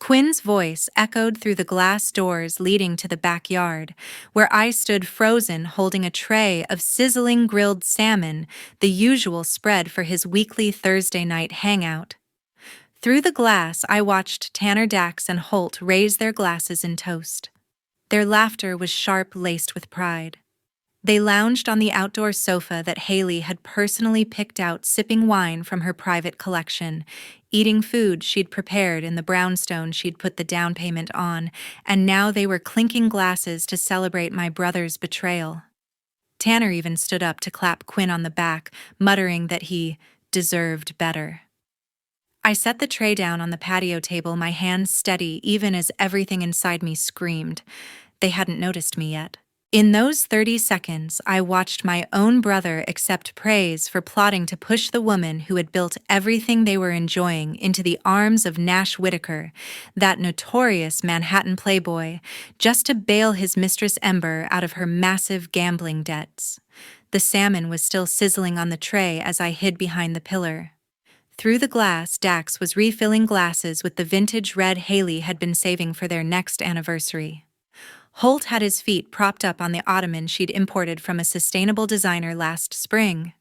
Quinn's voice echoed through the glass doors leading to the backyard, where I stood frozen holding a tray of sizzling grilled salmon, the usual spread for his weekly Thursday night hangout. Through the glass, I watched Tanner, Dax, and Holt raise their glasses in toast. Their laughter was sharp, laced with pride. They lounged on the outdoor sofa that Hayley had personally picked out, sipping wine from her private collection, eating food she'd prepared in the brownstone she'd put the down payment on, and now they were clinking glasses to celebrate my brother's betrayal. Tanner even stood up to clap Quinn on the back, muttering that he deserved better. I set the tray down on the patio table, my hands steady even as everything inside me screamed. They hadn't noticed me yet. In those 30 seconds, I watched my own brother accept praise for plotting to push the woman who had built everything they were enjoying into the arms of Nash Whitaker, that notorious Manhattan playboy, just to bail his mistress Ember out of her massive gambling debts. The salmon was still sizzling on the tray as I hid behind the pillar. Through the glass, Dax was refilling glasses with the vintage red Hayley had been saving for their next anniversary. Holt had his feet propped up on the ottoman she'd imported from a sustainable designer last spring.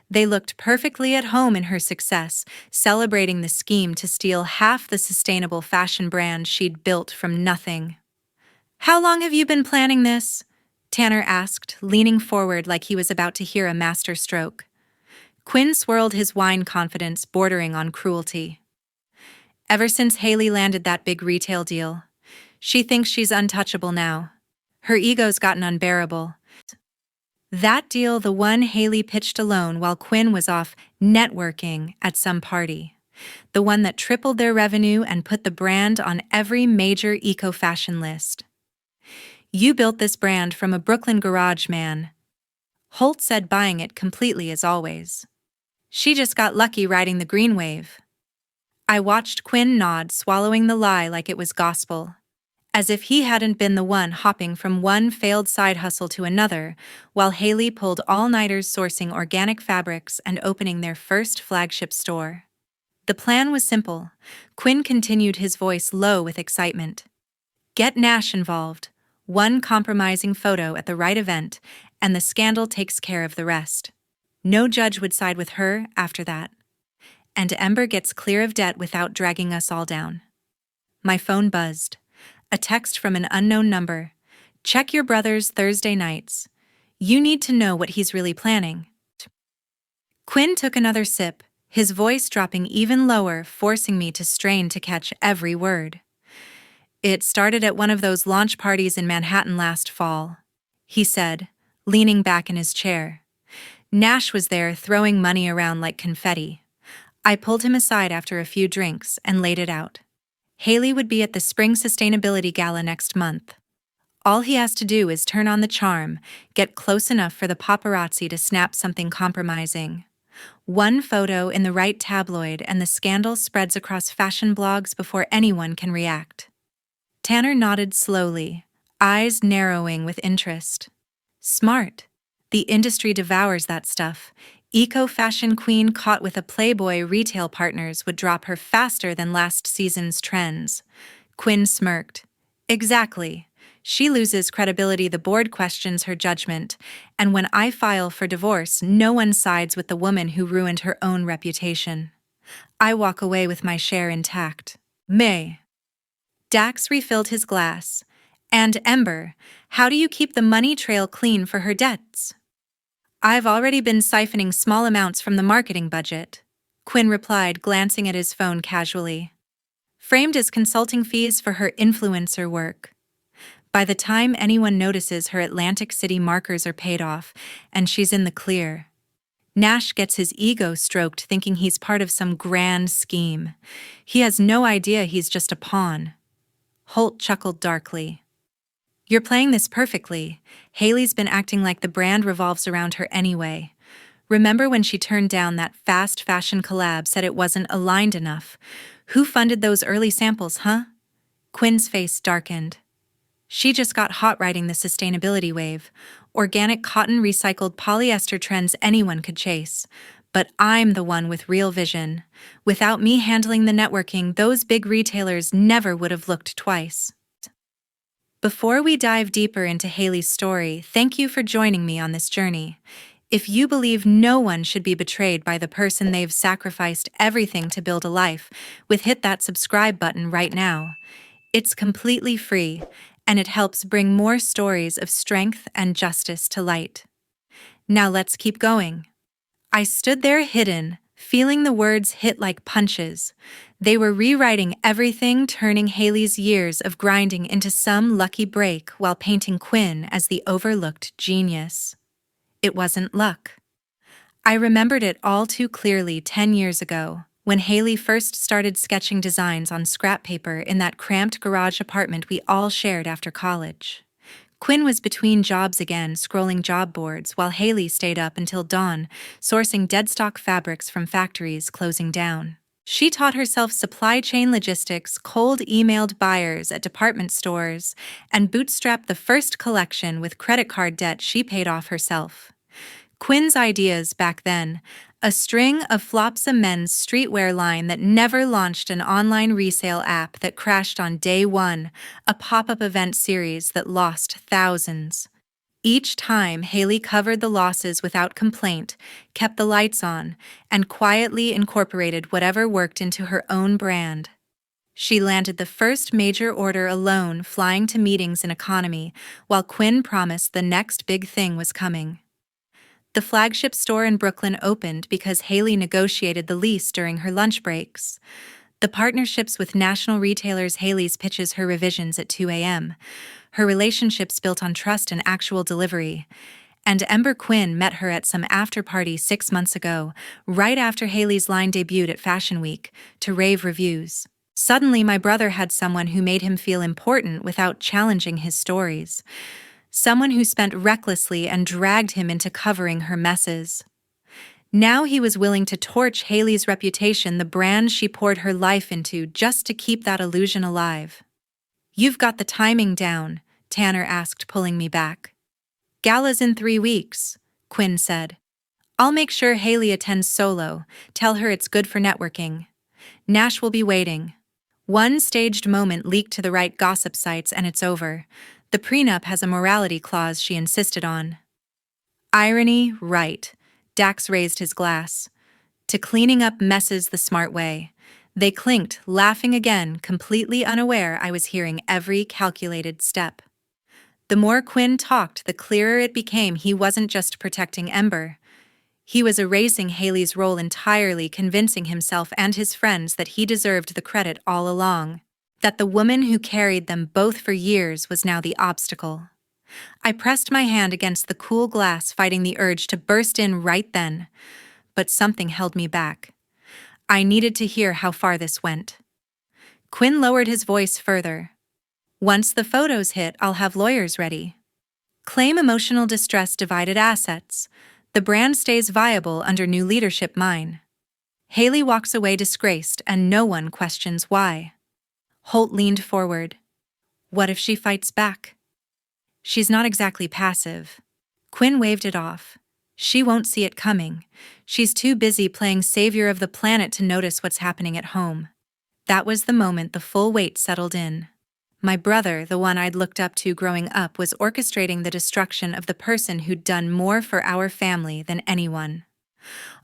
They looked perfectly at home in her success, celebrating the scheme to steal half the sustainable fashion brand she'd built from nothing. "How long have you been planning this?" Tanner asked, leaning forward like he was about to hear a master stroke. Quinn swirled his wine confidence bordering on cruelty. "Ever since Hayley landed that big retail deal. She thinks she's untouchable now. Her ego's gotten unbearable." That deal, the one Hayley pitched alone while Quinn was off networking at some party. The one that tripled their revenue and put the brand on every major eco-fashion list. "You built this brand from a Brooklyn garage, man." Holt said, buying it completely as always. "She just got lucky riding the green wave." I watched Quinn nod, swallowing the lie like it was gospel. As if he hadn't been the one hopping from one failed side hustle to another, while Hayley pulled all-nighters sourcing organic fabrics and opening their first flagship store. The plan was simple. Quinn continued, his voice low with excitement. "Get Nash involved. One compromising photo at the right event, and the scandal takes care of the rest. No judge would side with her after that. And Ember gets clear of debt without dragging us all down." My phone buzzed. A text from an unknown number. "Check your brother's Thursday nights. You need to know what he's really planning." Quinn took another sip, his voice dropping even lower, forcing me to strain to catch every word. "It started at one of those launch parties in Manhattan last fall," he said, leaning back in his chair. "Nash was there throwing money around like confetti. I pulled him aside after a few drinks and laid it out. Hayley would be at the Spring Sustainability Gala next month. All he has to do is turn on the charm, get close enough for the paparazzi to snap something compromising. One photo in the right tabloid and the scandal spreads across fashion blogs before anyone can react." Tanner nodded slowly, eyes narrowing with interest. "Smart. The industry devours that stuff. Eco-fashion queen caught with a playboy retail partners would drop her faster than last season's trends." Quinn smirked. "Exactly. She loses credibility, the board questions her judgment, and when I file for divorce, no one sides with the woman who ruined her own reputation. I walk away with my share intact." "May." Dax refilled his glass. "And Ember, how do you keep the money trail clean for her debts?" "I've already been siphoning small amounts from the marketing budget," Quinn replied, glancing at his phone casually. "Framed as consulting fees for her influencer work. By the time anyone notices, her Atlantic City markers are paid off, and she's in the clear. Nash gets his ego stroked thinking he's part of some grand scheme. He has no idea he's just a pawn." Holt chuckled darkly. "You're playing this perfectly. Hayley's been acting like the brand revolves around her anyway. Remember when she turned down that fast fashion collab, said it wasn't aligned enough? Who funded those early samples, huh?" Quinn's face darkened. "She just got hot riding the sustainability wave. Organic cotton, recycled polyester trends anyone could chase. But I'm the one with real vision. Without me handling the networking, those big retailers never would have looked twice. Before we dive deeper into Hayley's story, thank you for joining me on this journey. If you believe no one should be betrayed by the person they've sacrificed everything to build a life with, hit that subscribe button right now. It's completely free, and it helps bring more stories of strength and justice to light. Now let's keep going. I stood there hidden, feeling the words hit like punches. They were rewriting everything, turning Hayley's years of grinding into some lucky break while painting Quinn as the overlooked genius. It wasn't luck. I remembered it all too clearly 10 years ago, when Hayley first started sketching designs on scrap paper in that cramped garage apartment we all shared after college. Quinn was between jobs again, scrolling job boards, while Hayley stayed up until dawn, sourcing deadstock fabrics from factories closing down. She taught herself supply chain logistics, cold-emailed buyers at department stores, and bootstrapped the first collection with credit card debt she paid off herself. Quinn's ideas back then, a string of Flopsa men's streetwear line that never launched, an online resale app that crashed on day one, a pop-up event series that lost thousands. Each time, Hayley covered the losses without complaint, kept the lights on, and quietly incorporated whatever worked into her own brand. She landed the first major order alone, flying to meetings in economy, while Quinn promised the next big thing was coming. The flagship store in Brooklyn opened because Hayley negotiated the lease during her lunch breaks. The partnerships with national retailers, Hayley's pitches her revisions at 2 a.m. Her relationships built on trust and actual delivery. And Ember Quinn met her at some after-party 6 months ago, right after Hayley's line debuted at Fashion Week, to rave reviews. Suddenly, my brother had someone who made him feel important without challenging his stories. Someone who spent recklessly and dragged him into covering her messes. Now he was willing to torch Hayley's reputation, the brand she poured her life into, just to keep that illusion alive. "You've got the timing down," Tanner asked, pulling me back. "Gala's in 3 weeks," Quinn said. "I'll make sure Hayley attends solo, tell her it's good for networking. Nash will be waiting." One staged moment leaked to the right gossip sites and it's over. The prenup has a morality clause she insisted on. Irony, right. Dax raised his glass. To cleaning up messes the smart way. They clinked, laughing again, completely unaware I was hearing every calculated step. The more Quinn talked, the clearer it became he wasn't just protecting Ember. He was erasing Hayley's role entirely, convincing himself and his friends that he deserved the credit all along. That the woman who carried them both for years was now the obstacle. I pressed my hand against the cool glass, fighting the urge to burst in right then. But something held me back. I needed to hear how far this went. Quinn lowered his voice further. "Once the photos hit, I'll have lawyers ready. Claim emotional distress, divided assets. The brand stays viable under new leadership, mine. Hayley walks away disgraced and no one questions why." Holt leaned forward. "What if she fights back?" "She's not exactly passive." Quinn waved it off. "She won't see it coming. She's too busy playing savior of the planet to notice what's happening at home." That was the moment the full weight settled in. My brother, the one I'd looked up to growing up, was orchestrating the destruction of the person who'd done more for our family than anyone.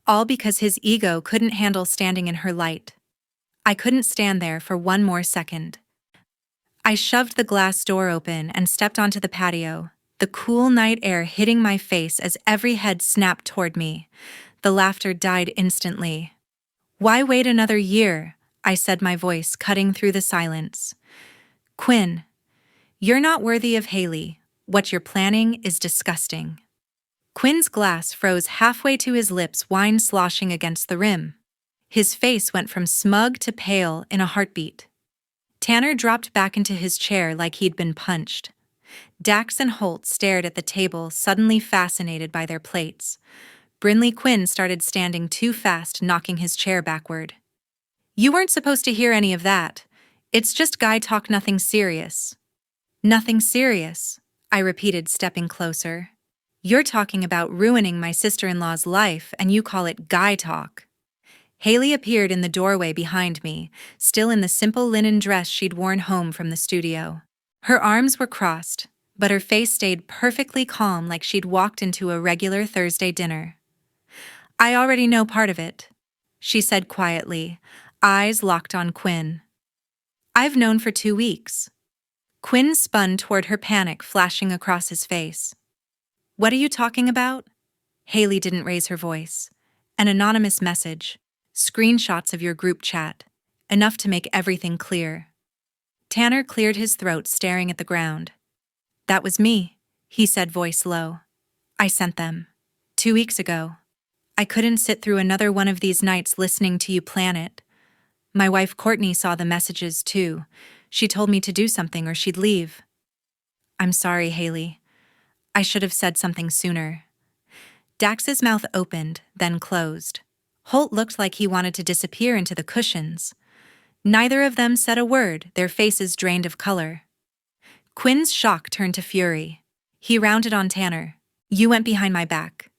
All because his ego couldn't handle standing in her light. I couldn't stand there for one more second. I shoved the glass door open and stepped onto the patio, the cool night air hitting my face as every head snapped toward me. The laughter died instantly. "Why wait another year?" I said, my voice cutting through the silence. "Quinn, you're not worthy of Hayley. What you're planning is disgusting." Quinn's glass froze halfway to his lips, wine sloshing against the rim. His face went from smug to pale in a heartbeat. Tanner dropped back into his chair like he'd been punched. Dax and Holt stared at the table, suddenly fascinated by their plates. Brynlee Quinn started standing too fast, knocking his chair backward. "You weren't supposed to hear any of that. It's just guy talk, nothing serious." "Nothing serious," I repeated, stepping closer. You're talking about ruining my sister-in-law's life, and you call it guy talk. Hayley appeared in the doorway behind me, still in the simple linen dress she'd worn home from the studio. Her arms were crossed, but her face stayed perfectly calm like she'd walked into a regular Thursday dinner. I already know part of it, she said quietly, eyes locked on Quinn. I've known for 2 weeks. Quinn spun toward her, panic flashing across his face. What are you talking about? Hayley didn't raise her voice. An anonymous message. Screenshots of your group chat. Enough to make everything clear. Tanner cleared his throat, staring at the ground. That was me, he said, voice low. I sent them. 2 weeks ago. I couldn't sit through another one of these nights listening to you plan it. My wife Courtney saw the messages too. She told me to do something or she'd leave. I'm sorry, Hayley. I should have said something sooner. Dax's mouth opened, then closed. Holt looked like he wanted to disappear into the cushions. Neither of them said a word, their faces drained of color. Quinn's shock turned to fury. He rounded on Tanner. You went behind my back.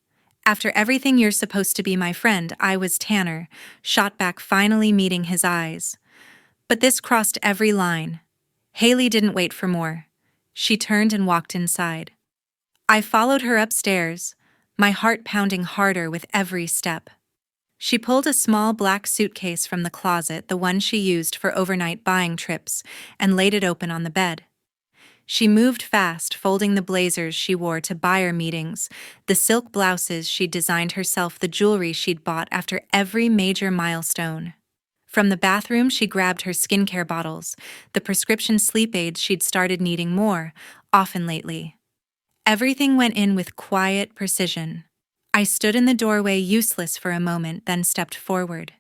After everything, you're supposed to be my friend. I was Tanner, shot back, finally meeting his eyes. But this crossed every line. Hayley didn't wait for more. She turned and walked inside. I followed her upstairs, my heart pounding harder with every step. She pulled a small black suitcase from the closet, the one she used for overnight buying trips, and laid it open on the bed. She moved fast, folding the blazers she wore to buyer meetings, the silk blouses she'd designed herself, the jewelry she'd bought after every major milestone. From the bathroom, she grabbed her skincare bottles, the prescription sleep aids she'd started needing more, often lately. Everything went in with quiet precision. I stood in the doorway, useless for a moment, then stepped forward.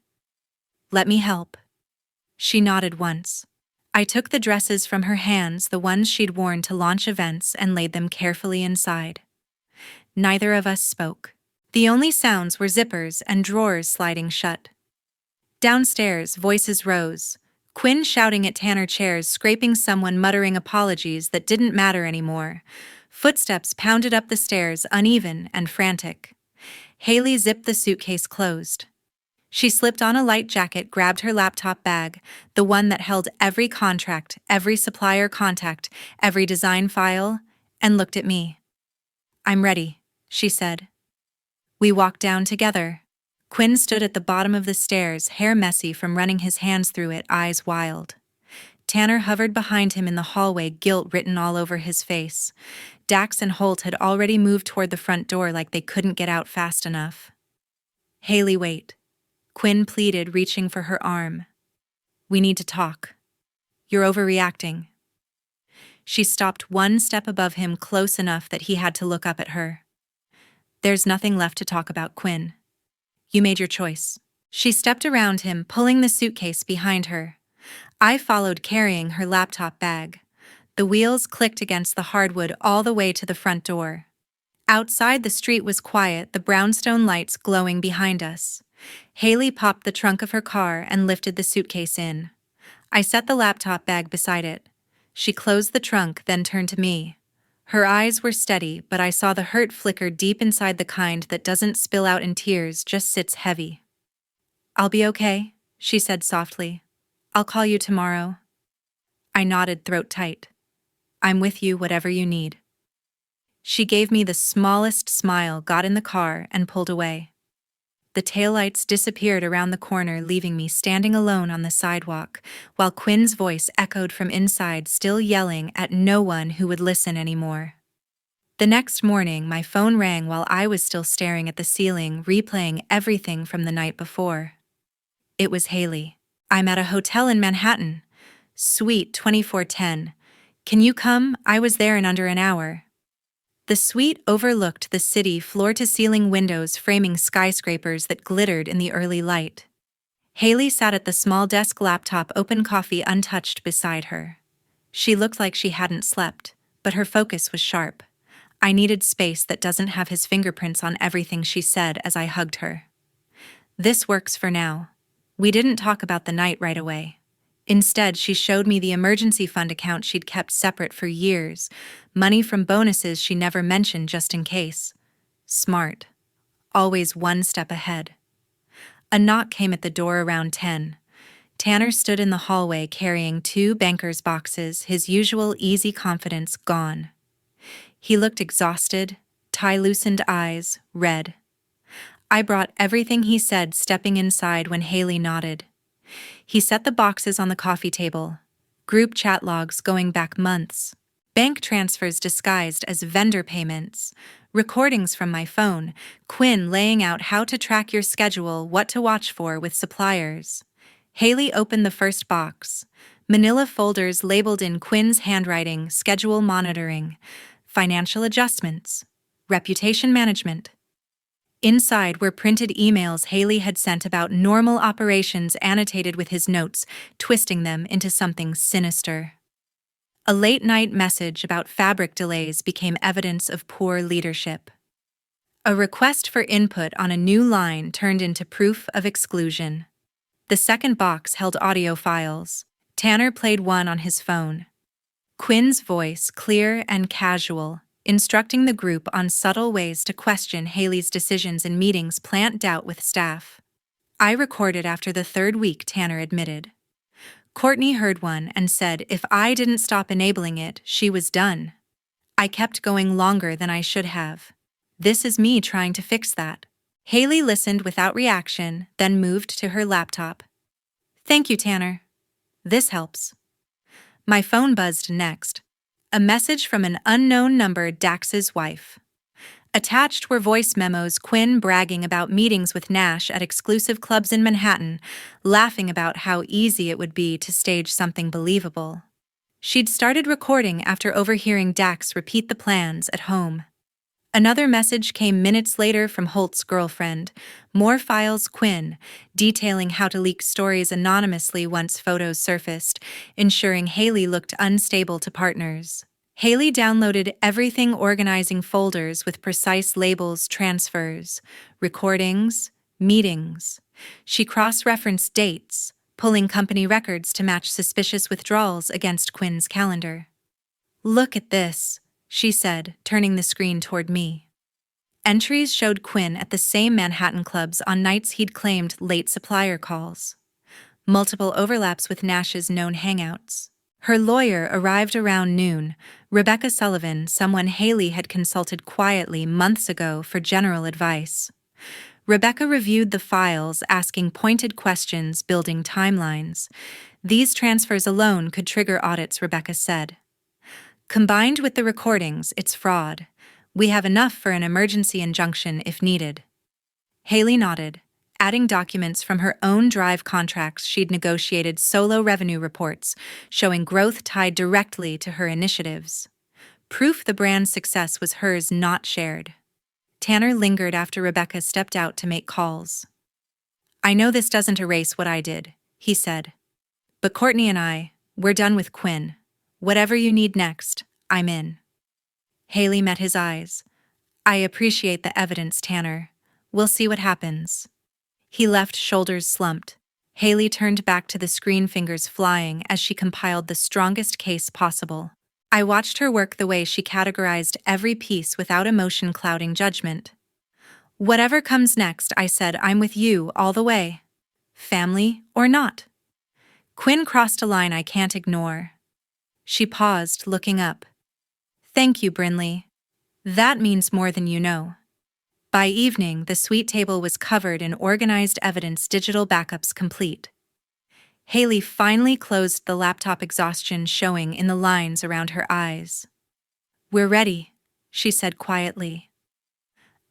Let me help. She nodded once. I took the dresses from her hands, the ones she'd worn to launch events, and laid them carefully inside. Neither of us spoke. The only sounds were zippers and drawers sliding shut. Downstairs, voices rose. Quinn shouting at Tanner, chairs scraping, someone muttering apologies that didn't matter anymore. Footsteps pounded up the stairs, uneven and frantic. Hayley zipped the suitcase closed. She slipped on a light jacket, grabbed her laptop bag, the one that held every contract, every supplier contact, every design file, and looked at me. I'm ready, she said. We walked down together. Quinn stood at the bottom of the stairs, hair messy from running his hands through it, eyes wild. Tanner hovered behind him in the hallway, guilt written all over his face. Dax and Holt had already moved toward the front door like they couldn't get out fast enough. Hayley, wait. Quinn pleaded, reaching for her arm. We need to talk. You're overreacting. She stopped one step above him, close enough that he had to look up at her. There's nothing left to talk about, Quinn. You made your choice. She stepped around him, pulling the suitcase behind her. I followed, carrying her laptop bag. The wheels clicked against the hardwood all the way to the front door. Outside, the street was quiet, the brownstone lights glowing behind us. Hayley popped the trunk of her car and lifted the suitcase in. I set the laptop bag beside it. She closed the trunk, then turned to me. Her eyes were steady, but I saw the hurt flicker deep inside, the kind that doesn't spill out in tears, just sits heavy. I'll be okay, she said softly. I'll call you tomorrow. I nodded, throat tight. I'm with you, whatever you need. She gave me the smallest smile, got in the car, and pulled away. The taillights disappeared around the corner, leaving me standing alone on the sidewalk, while Quinn's voice echoed from inside, still yelling at no one who would listen anymore. The next morning, my phone rang while I was still staring at the ceiling, replaying everything from the night before. It was Hayley. I'm at a hotel in Manhattan. Suite 2410. Can you come? I was there in under an hour. The suite overlooked the city, floor-to-ceiling windows framing skyscrapers that glittered in the early light. Hayley sat at the small desk, laptop open, coffee untouched beside her. She looked like she hadn't slept, but her focus was sharp. I needed space that doesn't have his fingerprints on everything, she said as I hugged her. This works for now. We didn't talk about the night right away. Instead, she showed me the emergency fund account she'd kept separate for years, money from bonuses she never mentioned just in case. Smart. Always one step ahead. A knock came at the door around 10. Tanner stood in the hallway carrying 2 banker's boxes, his usual easy confidence gone. He looked exhausted, tie-loosened eyes, red. I brought everything he said, stepping inside when Hayley nodded. He set the boxes on the coffee table. Group chat logs going back months. Bank transfers disguised as vendor payments. Recordings from my phone. Quinn laying out how to track your schedule, what to watch for with suppliers. Hayley opened the first box. Manila folders labeled in Quinn's handwriting, schedule monitoring, financial adjustments, reputation management. Inside were printed emails Hayley had sent about normal operations annotated with his notes, twisting them into something sinister. A late-night message about fabric delays became evidence of poor leadership. A request for input on a new line turned into proof of exclusion. The second box held audio files. Tanner played one on his phone. Quinn's voice, clear and casual, instructing the group on subtle ways to question Hayley's decisions in meetings, plant doubt with staff. I recorded after the 3rd week, Tanner admitted. Courtney heard one and said if I didn't stop enabling it, she was done. I kept going longer than I should have. This is me trying to fix that. Hayley listened without reaction, then moved to her laptop. Thank you, Tanner. This helps. My phone buzzed next. A message from an unknown number, Dax's wife. Attached were voice memos, Quinn bragging about meetings with Nash at exclusive clubs in Manhattan, laughing about how easy it would be to stage something believable. She'd started recording after overhearing Dax repeat the plans at home. Another message came minutes later from Holt's girlfriend. More files, Quinn, detailing how to leak stories anonymously once photos surfaced, ensuring Hayley looked unstable to partners. Hayley downloaded everything, organizing folders with precise labels, transfers, recordings, meetings. She cross-referenced dates, pulling company records to match suspicious withdrawals against Quinn's calendar. Look at this, she said, turning the screen toward me. Entries showed Quinn at the same Manhattan clubs on nights he'd claimed late supplier calls. Multiple overlaps with Nash's known hangouts. Her lawyer arrived around noon, Rebecca Sullivan, someone Hayley had consulted quietly months ago for general advice. Rebecca reviewed the files, asking pointed questions, building timelines. These transfers alone could trigger audits, Rebecca said. Combined with the recordings, it's fraud. We have enough for an emergency injunction if needed. Hayley nodded, adding documents from her own drive contracts she'd negotiated, solo revenue reports, showing growth tied directly to her initiatives. Proof the brand's success was hers, not shared. Tanner lingered after Rebecca stepped out to make calls. I know this doesn't erase what I did, he said. But Courtney and we're done with Quinn. Whatever you need next, I'm in. Hayley met his eyes. I appreciate the evidence, Tanner. We'll see what happens. He left, shoulders slumped. Hayley turned back to the screen, fingers flying as she compiled the strongest case possible. I watched her work the way she categorized every piece without emotion clouding judgment. Whatever comes next, I said, I'm with you all the way. Family or not. Quinn crossed a line I can't ignore. She paused, looking up. Thank you, Brynlee. That means more than you know. By evening, the suite table was covered in organized evidence, digital backups complete. Hayley finally closed the laptop, exhaustion showing in the lines around her eyes. We're ready, she said quietly.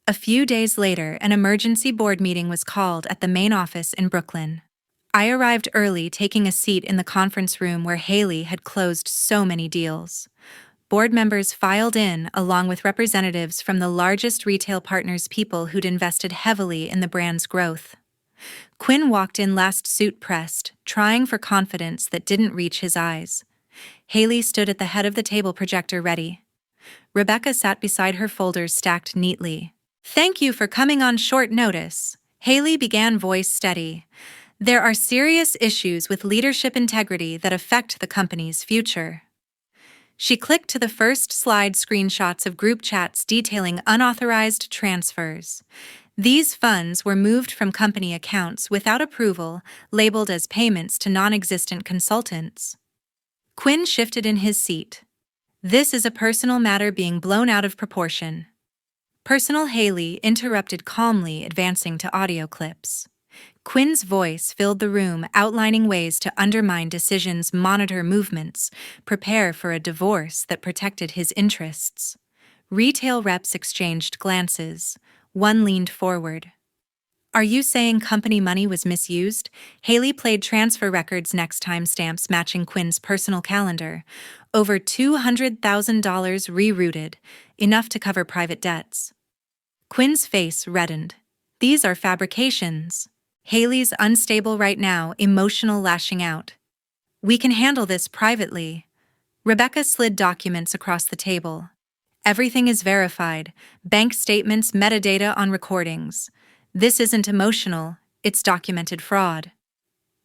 A few days later, an emergency board meeting was called at the main office in Brooklyn. I arrived early, taking a seat in the conference room where Hayley had closed so many deals. Board members filed in, along with representatives from the largest retail partners, people who'd invested heavily in the brand's growth. Quinn walked in, last, suit pressed, trying for confidence that didn't reach his eyes. Hayley stood at the head of the table, projector ready. Rebecca sat beside her, folders stacked neatly. Thank you for coming on short notice, Hayley began, voice steady. There are serious issues with leadership integrity that affect the company's future. She clicked to the first slide screenshots of group chats detailing unauthorized transfers. These funds were moved from company accounts without approval, labeled as payments to non-existent consultants. Quinn shifted in his seat. This is a personal matter being blown out of proportion. Personal Hayley interrupted calmly, advancing to audio clips. Quinn's voice filled the room, outlining ways to undermine decisions, monitor movements, prepare for a divorce that protected his interests. Retail reps exchanged glances. One leaned forward. Are you saying company money was misused? Hayley played transfer records next timestamps matching Quinn's personal calendar. Over $200,000 rerouted, enough to cover private debts. Quinn's face reddened. These are fabrications. Hayley's unstable right now, emotional, lashing out. We can handle this privately. Rebecca slid documents across the table. Everything is verified. Bank statements, metadata on recordings. This isn't emotional, it's documented fraud.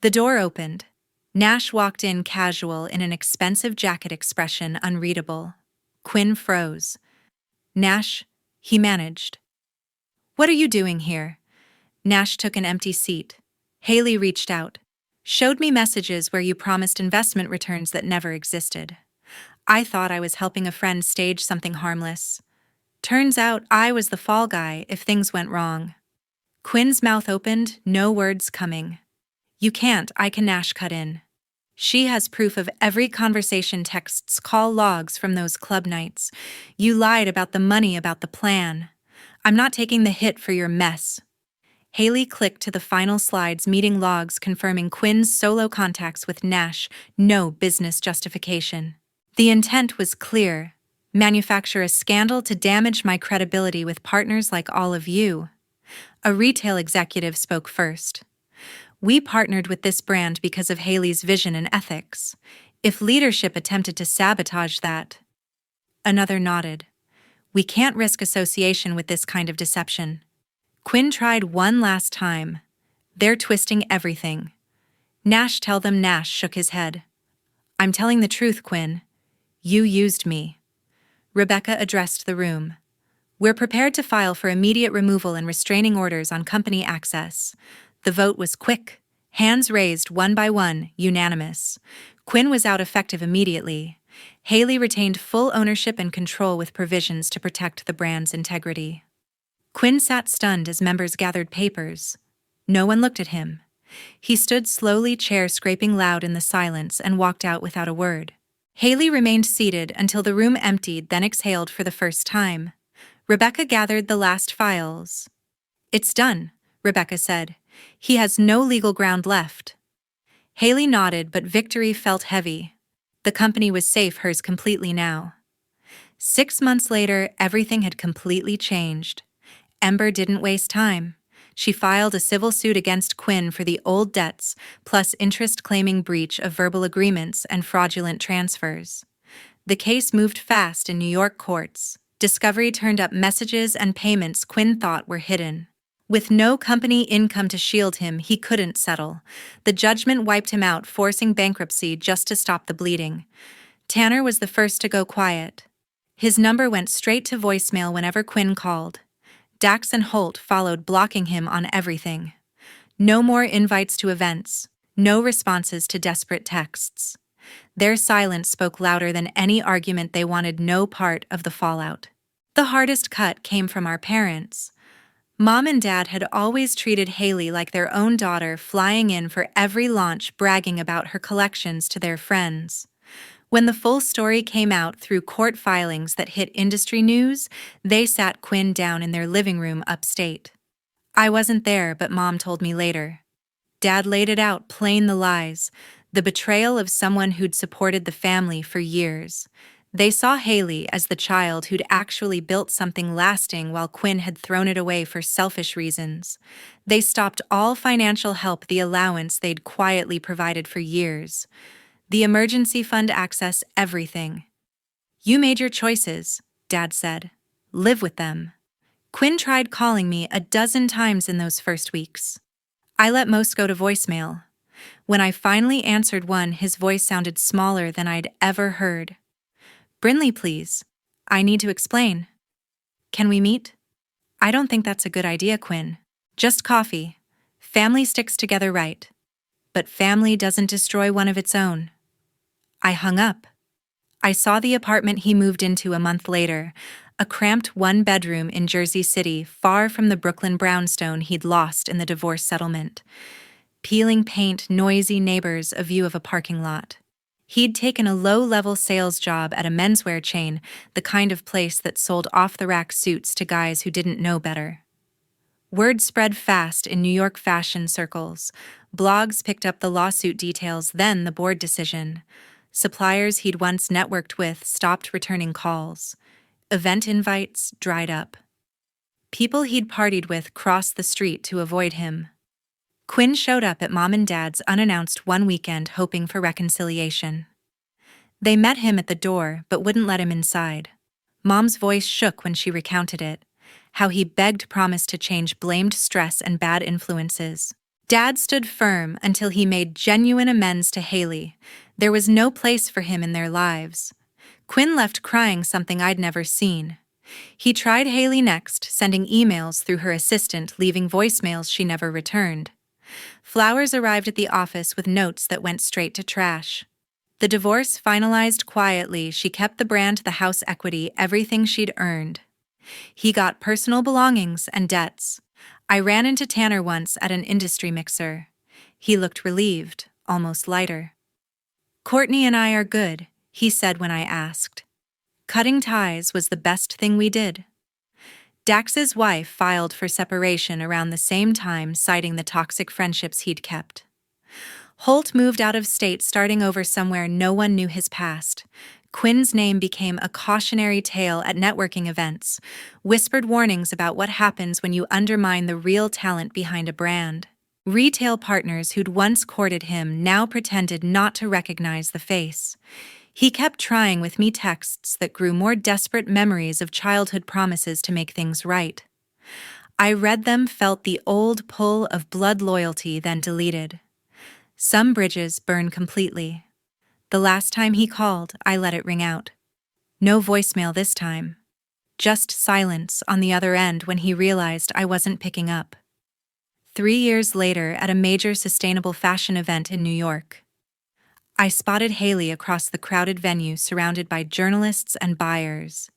The door opened. Nash walked in casual in an expensive jacket, expression unreadable. Quinn froze. Nash, he managed. What are you doing here? Nash took an empty seat. Hayley reached out. Showed me messages where you promised investment returns that never existed. I thought I was helping a friend stage something harmless. Turns out I was the fall guy if things went wrong. Quinn's mouth opened, no words coming. You can't, I can. Nash cut in. She has proof of every conversation, texts, call logs from those club nights. You lied about the money, about the plan. I'm not taking the hit for your mess. Hayley clicked to the final slides, meeting logs confirming Quinn's solo contacts with Nash, no business justification. The intent was clear. Manufacture a scandal to damage my credibility with partners like all of you. A retail executive spoke first. We partnered with this brand because of Hayley's vision and ethics. If leadership attempted to sabotage that... Another nodded. We can't risk association with this kind of deception. Quinn tried one last time. They're twisting everything. Nash, tell them. Nash shook his head. I'm telling the truth, Quinn. You used me. Rebecca addressed the room. We're prepared to file for immediate removal and restraining orders on company access. The vote was quick. Hands raised one by one, unanimous. Quinn was out effective immediately. Hayley retained full ownership and control with provisions to protect the brand's integrity. Quinn sat stunned as members gathered papers. No one looked at him. He stood slowly, chair scraping loud in the silence, and walked out without a word. Hayley remained seated until the room emptied, then exhaled for the first time. Rebecca gathered the last files. It's done, Rebecca said. He has no legal ground left. Hayley nodded, but victory felt heavy. The company was safe, hers completely now. 6 months later, everything had completely changed. Ember didn't waste time. She filed a civil suit against Quinn for the old debts, plus interest, claiming breach of verbal agreements and fraudulent transfers. The case moved fast in New York courts. Discovery turned up messages and payments Quinn thought were hidden. With no company income to shield him, he couldn't settle. The judgment wiped him out, forcing bankruptcy just to stop the bleeding. Tanner was the first to go quiet. His number went straight to voicemail whenever Quinn called. Dax and Holt followed, blocking him on everything. No more invites to events, no responses to desperate texts. Their silence spoke louder than any argument. They wanted no part of the fallout. The hardest cut came from our parents. Mom and Dad had always treated Hayley like their own daughter, flying in for every launch, bragging about her collections to their friends. When the full story came out through court filings that hit industry news, they sat Quinn down in their living room upstate. I wasn't there, but Mom told me later. Dad laid it out, plain, the lies, the betrayal of someone who'd supported the family for years. They saw Hayley as the child who'd actually built something lasting while Quinn had thrown it away for selfish reasons. They stopped all financial help, the allowance they'd quietly provided for years. The emergency fund access, everything. You made your choices, Dad said. Live with them. Quinn tried calling me a dozen times in those first weeks. I let most go to voicemail. When I finally answered one, his voice sounded smaller than I'd ever heard. Brynlee, please. I need to explain. Can we meet? I don't think that's a good idea, Quinn. Just coffee. Family sticks together right. But family doesn't destroy one of its own. I hung up. I saw the apartment he moved into a month later, a cramped one-bedroom in Jersey City, far from the Brooklyn brownstone he'd lost in the divorce settlement. Peeling paint, noisy neighbors, a view of a parking lot. He'd taken a low-level sales job at a menswear chain, the kind of place that sold off-the-rack suits to guys who didn't know better. Word spread fast in New York fashion circles. Blogs picked up the lawsuit details, then the board decision. Suppliers he'd once networked with stopped returning calls. Event invites dried up. People he'd partied with crossed the street to avoid him. Quinn showed up at Mom and Dad's unannounced one weekend, hoping for reconciliation. They met him at the door but wouldn't let him inside. Mom's voice shook when she recounted it, how he begged promise to change, blamed stress and bad influences. Dad stood firm until he made genuine amends to Hayley. There was no place for him in their lives. Quinn left crying, something I'd never seen. He tried Hayley next, sending emails through her assistant, leaving voicemails she never returned. Flowers arrived at the office with notes that went straight to trash. The divorce finalized quietly. She kept the brand, the house equity, everything she'd earned. He got personal belongings and debts. I ran into Tanner once at an industry mixer. He looked relieved, almost lighter. "Courtney and I are good," he said when I asked. "Cutting ties was the best thing we did." Dax's wife filed for separation around the same time, citing the toxic friendships he'd kept. Holt moved out of state, starting over somewhere no one knew his past. Quinn's name became a cautionary tale at networking events, whispered warnings about what happens when you undermine the real talent behind a brand. Retail partners who'd once courted him now pretended not to recognize the face. He kept trying with me, texts that grew more desperate, memories of childhood promises to make things right. I read them, felt the old pull of blood loyalty, then deleted. Some bridges burn completely. The last time he called, I let it ring out. No voicemail this time. Just silence on the other end when he realized I wasn't picking up. 3 years later, at a major sustainable fashion event in New York, I spotted Hayley across the crowded venue, surrounded by journalists and buyers.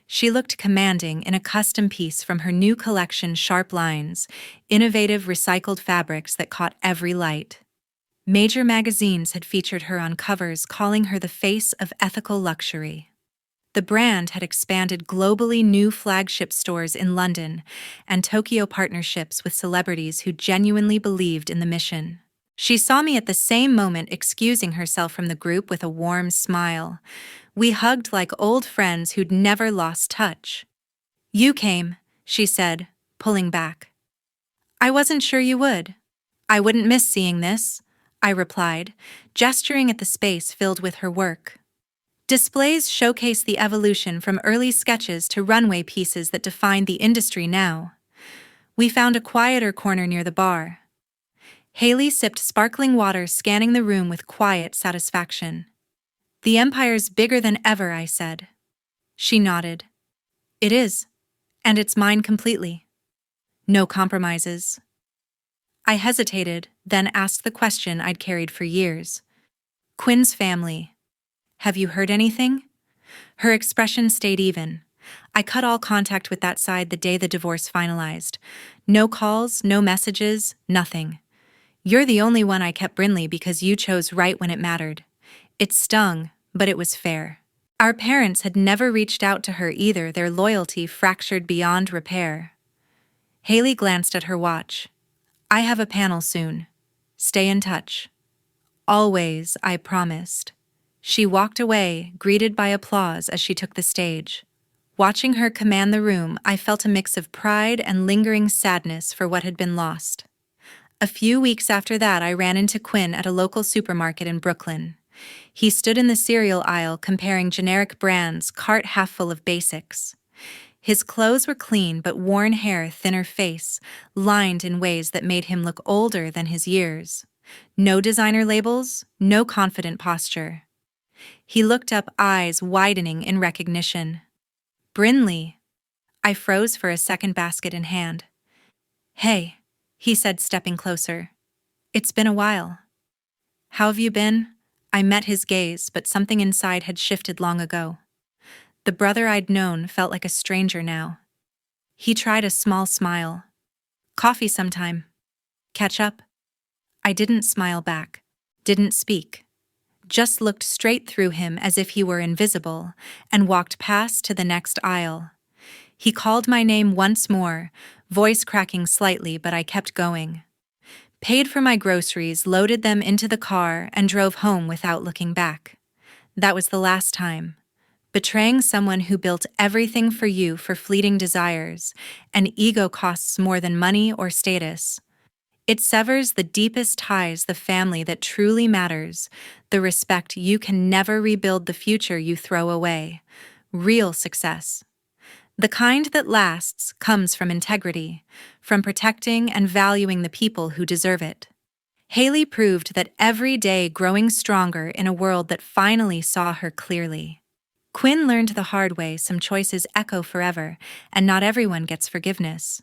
She looked commanding in a custom piece from her new collection, sharp lines, innovative recycled fabrics that caught every light. Major magazines had featured her on covers, calling her the face of ethical luxury. The brand had expanded globally, new flagship stores in London and Tokyo, partnerships with celebrities who genuinely believed in the mission. She saw me at the same moment, excusing herself from the group with a warm smile. We hugged like old friends who'd never lost touch. "You came," she said, pulling back. "I wasn't sure you would." "I wouldn't miss seeing this," I replied, gesturing at the space filled with her work. Displays showcase the evolution from early sketches to runway pieces that define the industry now. We found a quieter corner near the bar. Hayley sipped sparkling water, scanning the room with quiet satisfaction. "The empire's bigger than ever," I said. She nodded. "It is, and it's mine completely. No compromises." I hesitated, then asked the question I'd carried for years. "Quinn's family. Have you heard anything?" Her expression stayed even. I cut all contact with that side the day the divorce finalized. No calls, no messages, nothing. "You're the only one I kept, Brynlee, because you chose right when it mattered." It stung, but it was fair. Our parents had never reached out to her either, their loyalty fractured beyond repair. Hayley glanced at her watch. "I have a panel soon. Stay in touch." "Always," I promised. She walked away, greeted by applause as she took the stage. Watching her command the room, I felt a mix of pride and lingering sadness for what had been lost. A few weeks after that, I ran into Quinn at a local supermarket in Brooklyn. He stood in the cereal aisle comparing generic brands, cart half full of basics. His clothes were clean, but worn hair, thinner face, lined in ways that made him look older than his years. No designer labels, no confident posture. He looked up, eyes widening in recognition. Brynlee. I froze for a second, basket in hand. Hey, he said, stepping closer. It's been a while. How have you been? I met his gaze, but something inside had shifted long ago. The brother I'd known felt like a stranger now. He tried a small smile. Coffee sometime. Catch up? I didn't smile back, didn't speak. Just looked straight through him as if he were invisible, and walked past to the next aisle. He called my name once more, voice cracking slightly, but I kept going. Paid for my groceries, loaded them into the car, and drove home without looking back. That was the last time. Betraying someone who built everything for you for fleeting desires, and ego costs more than money or status. It severs the deepest ties, the family that truly matters, the respect you can never rebuild, the future you throw away. Real success. The kind that lasts comes from integrity, from protecting and valuing the people who deserve it. Hayley proved that every day, growing stronger in a world that finally saw her clearly. Quinn learned the hard way some choices echo forever, and not everyone gets forgiveness.